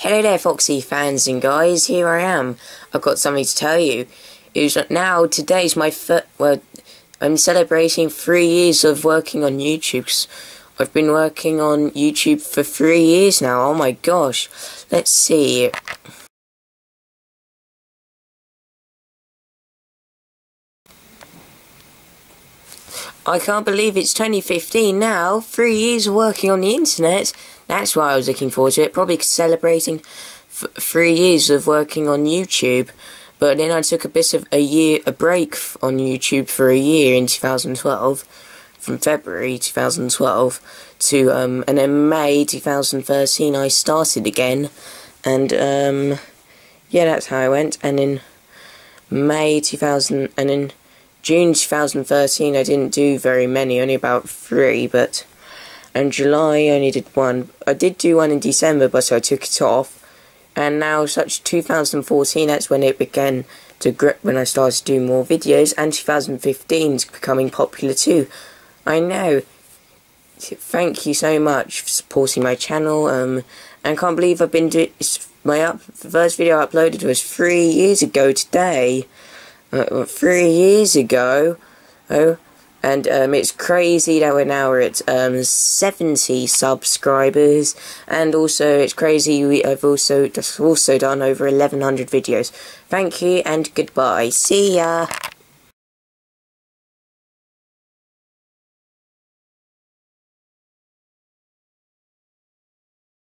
Hello there, Foxy fans and guys. Here I am. I've got something to tell you. Today's my I'm celebrating 3 years of working on YouTube. I've been working on YouTube for 3 years now. Oh my gosh. Let's see. I can't believe it's 2015 now. 3 years of working on the internet. That's why I was looking forward to it. Probably celebrating 3 years of working on YouTube. But then I took a break on YouTube for a year in 2012. From February 2012 to, and then May 2013 I started again. And, yeah, that's how I went. And in June 2013 I didn't do very many, only about 3, but in July I only did 1. I did do 1 in December, but I took it off. And now, 2014, that's when it began to grip, when I started to do more videos, and 2015 is becoming popular too. I know. Thank you so much for supporting my channel, and I can't believe I've been doing, the first video I uploaded was 3 years ago today. 3 years ago. And it's crazy that we're now at 70 subscribers, and also it's crazy I've also done over 1100 videos. Thank you and goodbye. See ya.